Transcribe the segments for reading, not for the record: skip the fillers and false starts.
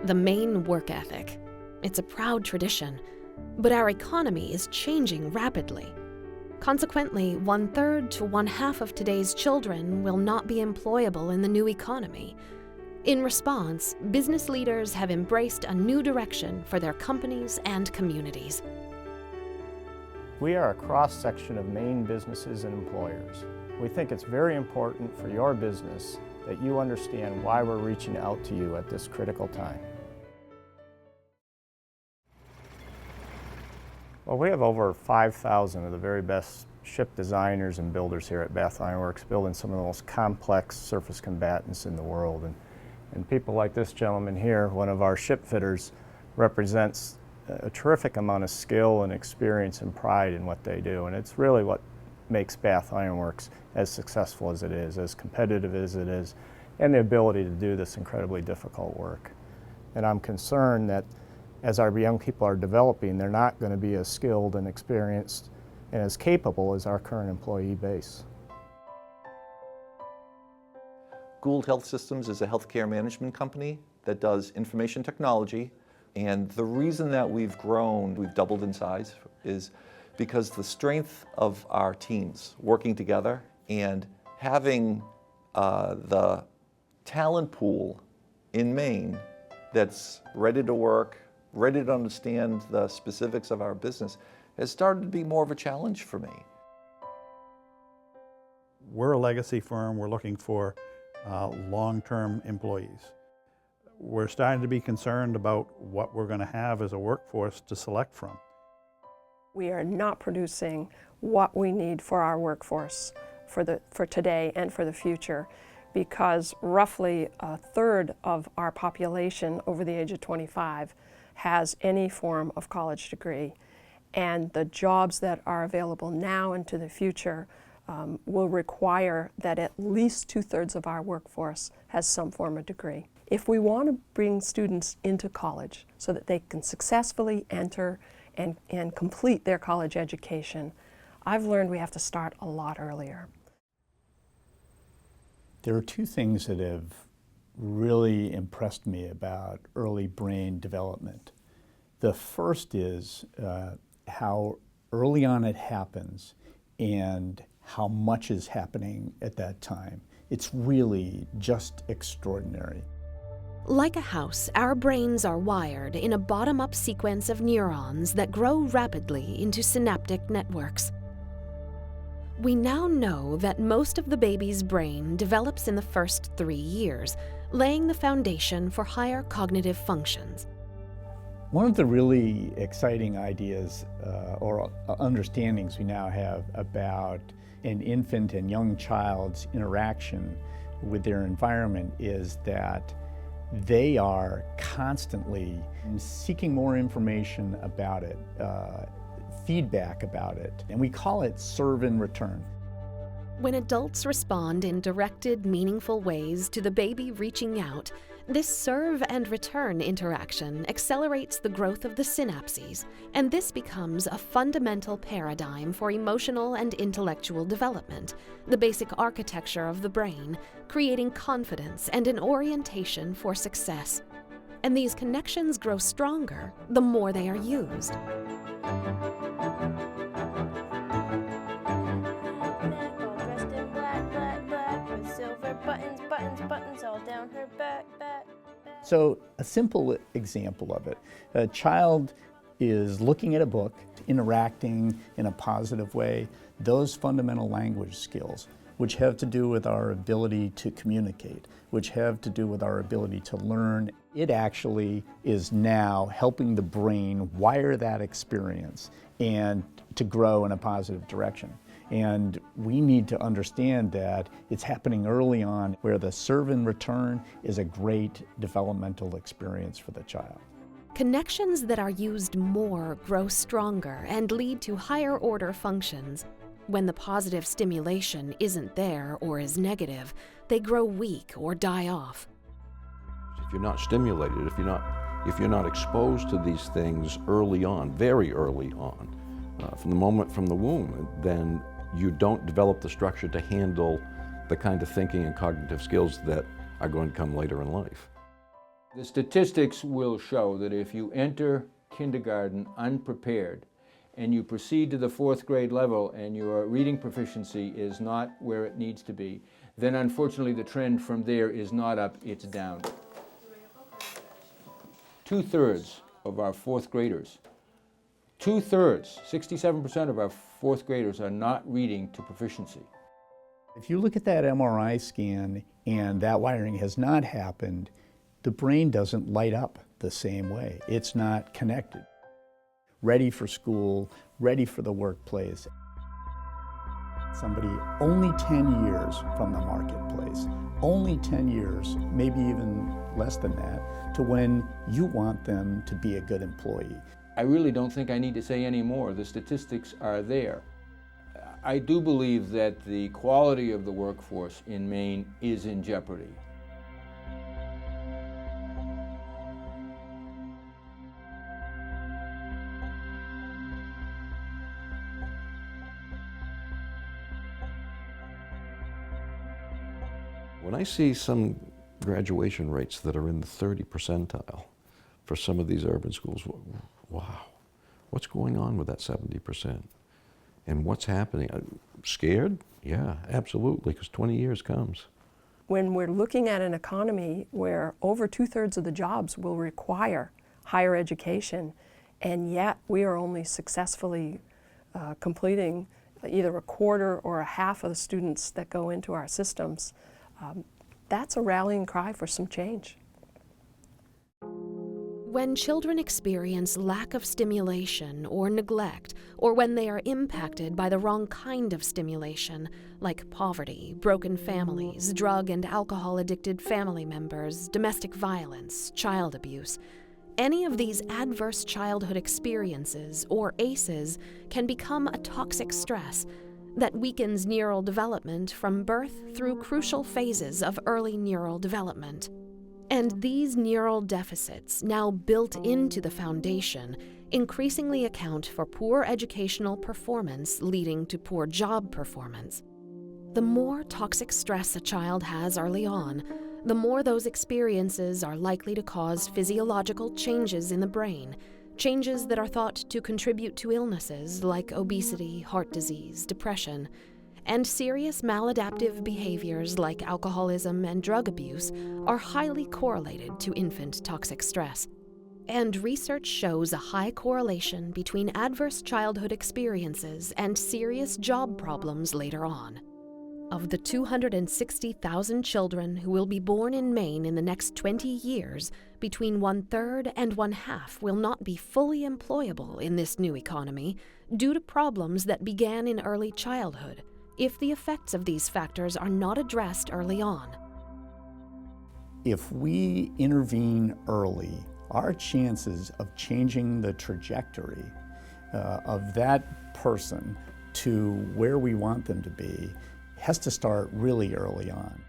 the Maine work ethic. It's a proud tradition, but our economy is changing rapidly. Consequently, 1/3 to 1/2 of today's children will not be employable in the new economy. In response, business leaders have embraced a new direction for their companies and communities. We are a cross-section of Maine businesses and employers. We think it's very important for your business that you understand why we're reaching out to you at this critical time. Well, we have over 5,000 of the very best ship designers and builders here at Bath Iron Works, building some of the most complex surface combatants in the world. And people like this gentleman here, one of our ship fitters, represents a terrific amount of skill and experience and pride in what they do. And it's really what makes Bath Iron Works as successful as it is, as competitive as it is, and the ability to do this incredibly difficult work. And I'm concerned that as our young people are developing, they're not going to be as skilled and experienced and as capable as our current employee base. Gould Health Systems is a healthcare management company that does information technology. And the reason that we've grown, we've doubled in size, is because the strength of our teams working together and having the talent pool in Maine that's ready to work, ready to understand the specifics of our business, has started to be more of a challenge for me. We're a legacy firm. We're looking for long-term employees. We're starting to be concerned about what we're going to have as a workforce to select from. We are not producing what we need for our workforce for today and for the future, because roughly 1/3 of our population over the age of 25 has any form of college degree. And the jobs that are available now and to the future will require that at least 2/3 of our workforce has some form of degree. If we want to bring students into college so that they can successfully enter and complete their college education, I've learned we have to start a lot earlier. There are two things that have really impressed me about early brain development. The first is how early on it happens and how much is happening at that time. It's really just extraordinary. Like a house, our brains are wired in a bottom-up sequence of neurons that grow rapidly into synaptic networks. We now know that most of the baby's brain develops in the first 3 years, laying the foundation for higher cognitive functions. One of the really exciting ideas or understandings we now have about an infant and young child's interaction with their environment is that they are constantly seeking more information about it, feedback about it, and we call it serve and return. When adults respond in directed, meaningful ways to the baby reaching out, this serve and return interaction accelerates the growth of the synapses, and this becomes a fundamental paradigm for emotional and intellectual development, the basic architecture of the brain, creating confidence and an orientation for success. And these connections grow stronger the more they are used. Buttons all down her back. So a simple example of it, a child is looking at a book, interacting in a positive way. Those fundamental language skills, which have to do with our ability to communicate, which have to do with our ability to learn, it actually is now helping the brain wire that experience and to grow in a positive direction. And we need to understand that it's happening early on, where the serve and return is a great developmental experience for the child. Connections that are used more grow stronger and lead to higher order functions. When the positive stimulation isn't there or is negative, they grow weak or die off. If you're not stimulated, if you're not exposed to these things early on, very early on, from the womb, then you don't develop the structure to handle the kind of thinking and cognitive skills that are going to come later in life. The statistics will show that if you enter kindergarten unprepared and you proceed to the 4th grade level and your reading proficiency is not where it needs to be, then unfortunately the trend from there is not up, it's down. 2/3 of our 4th graders, 2/3, 67% of our 4th graders are not reading to proficiency. If you look at that MRI scan and that wiring has not happened, the brain doesn't light up the same way. It's not connected. Ready for school, ready for the workplace. Somebody only 10 years from the marketplace, only 10 years, maybe even less than that, to when you want them to be a good employee. I really don't think I need to say any more. The statistics are there. I do believe that the quality of the workforce in Maine is in jeopardy. When I see some graduation rates that are in the 30 percentile for some of these urban schools, wow, what's going on with that 70%? And what's happening? Scared? Yeah, absolutely, because 20 years comes. When we're looking at an economy where over 2/3 of the jobs will require higher education, and yet we are only successfully completing either a quarter or a half of the students that go into our systems, that's a rallying cry for some change. When children experience lack of stimulation or neglect, or when they are impacted by the wrong kind of stimulation, like poverty, broken families, drug and alcohol-addicted family members, domestic violence, child abuse, any of these adverse childhood experiences, or ACEs, can become a toxic stress that weakens neural development from birth through crucial phases of early neural development. And these neural deficits, now built into the foundation, increasingly account for poor educational performance, leading to poor job performance. The more toxic stress a child has early on, the more those experiences are likely to cause physiological changes in the brain, changes that are thought to contribute to illnesses like obesity, heart disease, depression, and serious maladaptive behaviors like alcoholism and drug abuse are highly correlated to infant toxic stress. And research shows a high correlation between adverse childhood experiences and serious job problems later on. Of the 260,000 children who will be born in Maine in the next 20 years, between 1/3 and 1/2 will not be fully employable in this new economy due to problems that began in early childhood, if the effects of these factors are not addressed early on. If we intervene early, our chances of changing the trajectory of that person to where we want them to be has to start really early on.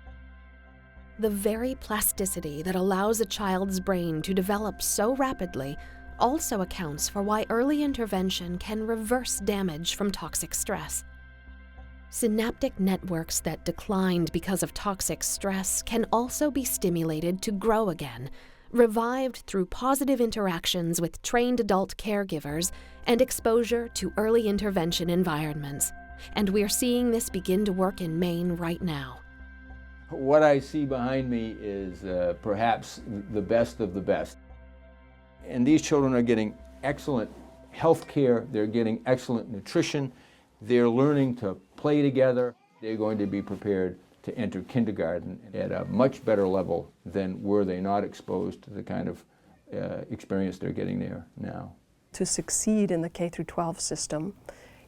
The very plasticity that allows a child's brain to develop so rapidly also accounts for why early intervention can reverse damage from toxic stress. Synaptic networks that declined because of toxic stress can also be stimulated to grow again, revived through positive interactions with trained adult caregivers and exposure to early intervention environments. And we're seeing this begin to work in Maine right now. What I see behind me is perhaps the best of the best. And these children are getting excellent health care, they're getting excellent nutrition, they're learning to play together, they're going to be prepared to enter kindergarten at a much better level than were they not exposed to the kind of experience they're getting there now. To succeed in the K-12 system,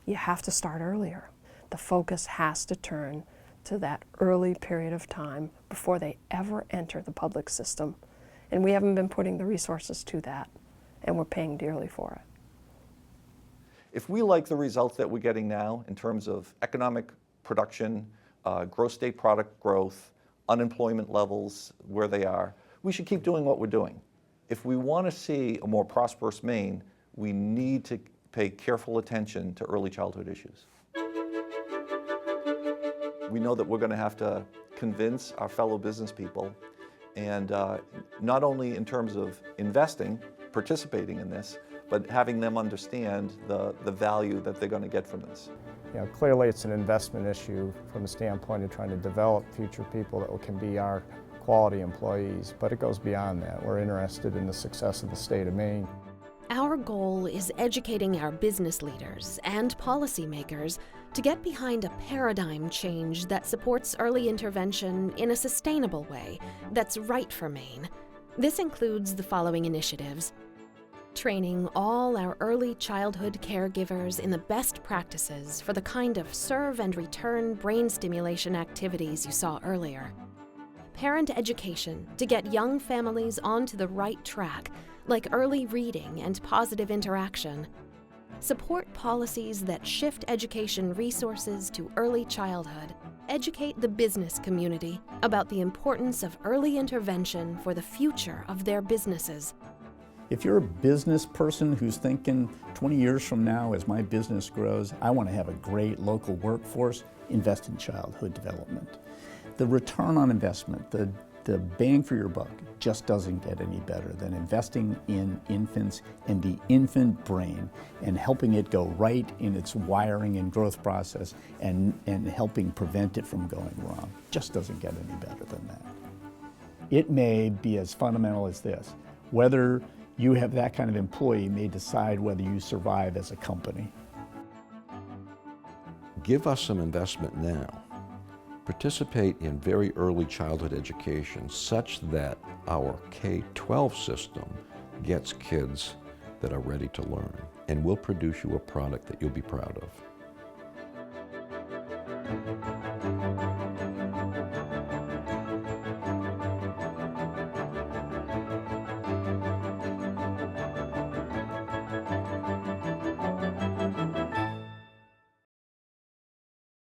you have to start earlier. The focus has to turn to that early period of time before they ever enter the public system. And we haven't been putting the resources to that, and we're paying dearly for it. If we like the results that we're getting now in terms of economic production, gross state product growth, unemployment levels where they are, we should keep doing what we're doing. If we want to see a more prosperous Maine, we need to pay careful attention to early childhood issues. We know that we're going to have to convince our fellow business people And not only in terms of investing, participating in this, but having them understand the value that they're going to get from this. You know, clearly it's an investment issue from the standpoint of trying to develop future people that can be our quality employees, but it goes beyond that. We're interested in the success of the state of Maine. Our goal is educating our business leaders and policymakers to get behind a paradigm change that supports early intervention in a sustainable way that's right for Maine. This includes the following initiatives: training all our early childhood caregivers in the best practices for the kind of serve and return brain stimulation activities you saw earlier. Parent education to get young families onto the right track, like early reading and positive interaction. Support policies that shift education resources to early childhood. Educate the business community about the importance of early intervention for the future of their businesses. If you're a business person who's thinking 20 years from now, as my business grows, I want to have a great local workforce, invest in childhood development. The return on investment, the bang for your buck just doesn't get any better than investing in infants and the infant brain and helping it go right in its wiring and growth process and helping prevent it from going wrong. Just doesn't get any better than that. It may be as fundamental as this: whether you have that kind of employee may decide whether you survive as a company. Give us some investment now. Participate in very early childhood education such that our K-12 system gets kids that are ready to learn, and we'll produce you a product that you'll be proud of.